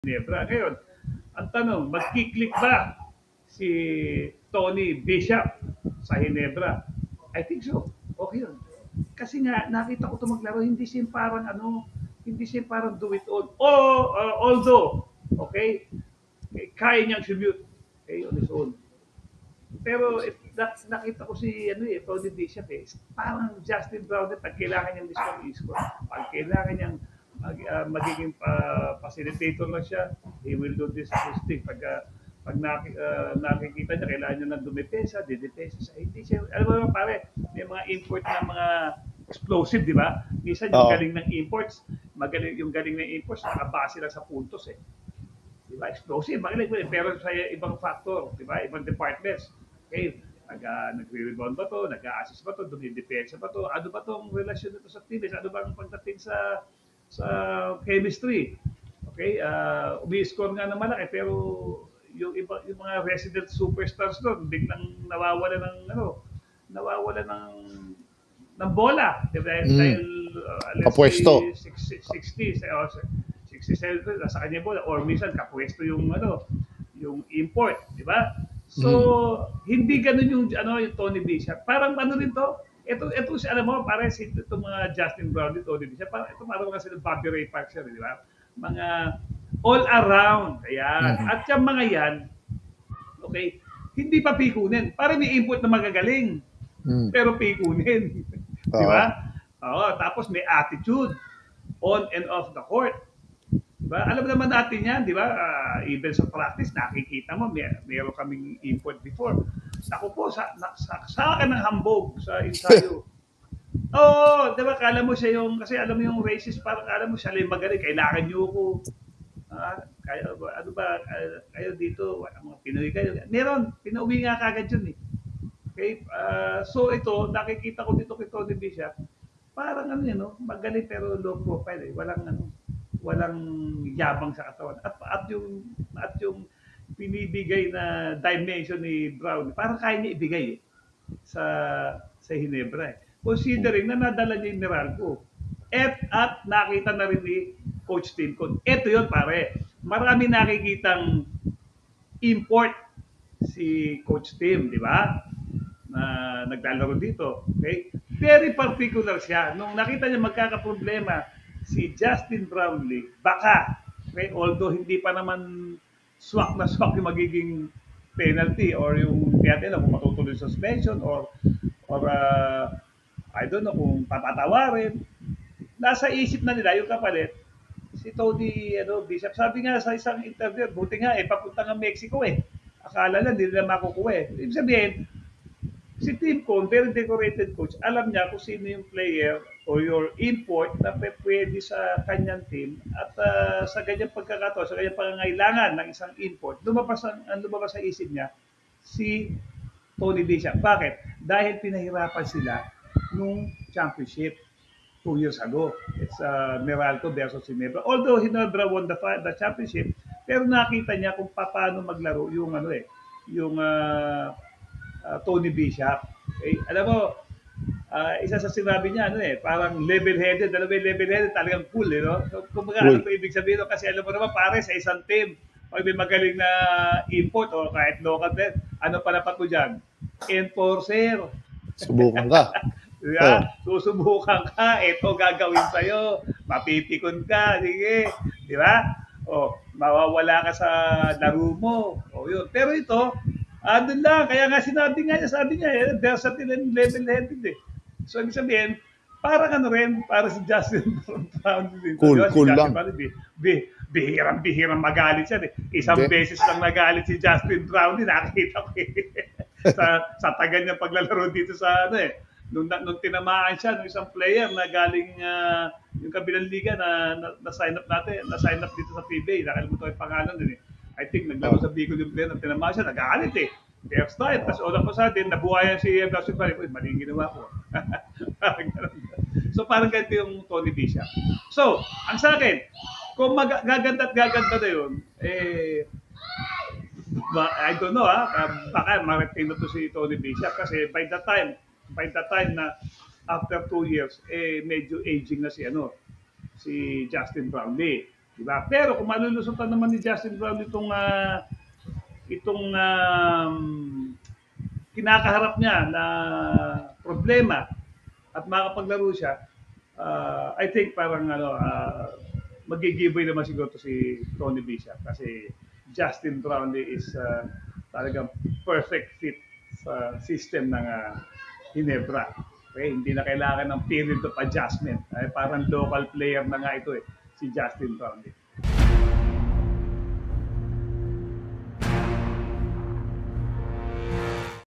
Ginebra. Ngayon, ang tanong, magkiklik ba si Tony Bishop sa Ginebra? I think so. Okay yun. Kasi nga, nakita ko ito maglaro, hindi siya parang hindi siya parang do it all. Although, okay, kaya niyang commute, okay, on his own. Pero nakita ko si Tony Bishop parang Justin Brown pag kailangan niyang mismo i-score. Pag kailangan niyang magiging facilitator lang siya, he will do this thing. Pag nakikita niya, kailangan niya ng dumepesa, didepesa siya. Hindi siya, alam mo naman pare, may mga import na mga explosive, di ba? Minsan yung galing ng imports, yung galing ng imports, nakabase lang sa puntos eh. Di ba? Explosive, magaling mo pero sa ibang factor, di ba? Ibang departments. Okay, nagre-rebound ba to, nag-a-assist ba to, dumidepensa ba to, ano ba tong relasyon nito sa team, ano ba ang pagdating sa chemistry. Okay, umi-score nga ng malaki pero yung mga resident superstars doon biglang nawawala ng bola, di ba? Dahil let's Kapwesto. say 60 67 nasa kanya bola or minsan kapwesto yung import, di ba? So, hindi ganun yung Tony Bishop. Parang ano rin to, ito alam mo, pare itong mga Justin Brown, Tony Bishop, parang mga sila Bobby Ray Parks, di ba? Mga all around, ayan. At yung mga yan, okay, hindi pa pikunin. Parang may input na magagaling, pero pikunin. Di ba? Oo, tapos may attitude on and off the court. Diba? Alam naman natin yan, di ba? Even sa practice, nakikita mo, meron kaming import before. Ako po, sa akin ng hambog sa ensayo. Oo, di ba? Kala mo siya kasi alam mo yung racist, parang kala mo siya lang magaling, kailangan niyo ko. Kayo dito, mga Pinoy kayo. Meron, pinauwi nga kagad yun eh. Okay? So ito, nakikita ko dito kay Tony Bishop, parang magaling pero low profile eh. Walang yabang sa katawan. At yung pinibigay na dimension ni Brown, parang kaya niya ibigay sa Ginebra eh. Considering na nadala niya yung Meralco. At nakita na rin ni Coach Tim. Ito yun pare. Marami nakikitang import si Coach Tim, di ba? Na naglalaro dito. Okay? Very particular siya. Nung nakita niya magkakaproblema si Justin Brownlee, baka, okay, although hindi pa naman swak na swak yung magiging penalty or yung natin kung matutuloy suspension or I don't know kung papatawarin. Nasa isip na nila yung kapalit si Tony Bishop. Sabi nga sa isang interview, buti nga papunta ng Mexico eh. Akala lang hindi nila makukuha eh. Ibig sabihin, si Tim Cone, very decorated coach, alam niya kung sino yung player o your import na pwede sa kanyang team at sa ganyang pagkakataon, sa ganyang pangangailangan ng isang import, lumabas sa isip niya si Tony Bishop. Bakit? Dahil pinahirapan sila nung championship 2 years ago. It's Meralco versus Ginebra. Although Ginebra won the championship, pero nakita niya kung paano maglaro yung Tony Bishop. Okay? Alam mo, isa sa sinabi niya, parang level-headed. Alam mo yung level-headed, talagang cool, no? So, kumbaga, ano pa ibig sabihin? Kasi alam mo naman, pare, sa isang team, pag may magaling na import o kahit local din, ano pa dapat mo dyan? Enforcer. Subukan ka. Yeah, susubukan ka, ito gagawin sa'yo, mapipikon ka, sige, di ba? Mawawala ka sa laro mo. Yun. Pero ito, doon lang, kaya nga sabi niya, versatile and level-headed eh. So, ibig sabihin, parang rin, para si Justin Brown. Cool si lang. Bihirang magalit siya eh. Isang beses lang nagalit si Justin Brown, nakita ko eh. sa tagal niya paglalaro dito sa nung tinamaan siya ng isang player na galing yung kabilang liga na sign up dito sa PBA, nakalimutan ko yung pangalan din eh. I think naglaro sa Bicol yung player na tinamaan siya, nagalit eh. First time, tapos all of a sudden, nabuhayan si Gaston Paris, maling ginawa ko. So parang ganito yung Tony Bishop. So, ang sa akin, kung gaganda na yun, I don't know baka marating na to si Tony Bishop kasi by the time na after 2 years medyo aging na si Justin Brownlee. Diba? Pero kung malulusutan naman ni Justin Brown itong kinakaharap niya na problema at makapaglaro siya, I think parang magigiveaway naman siguro to si Tony Bishop kasi Justin Brownlee is talagang perfect fit sa system ng Ginebra. Okay, hindi na kailangan ng period of adjustment. Ay, parang local player na nga ito si Justin Brownlee.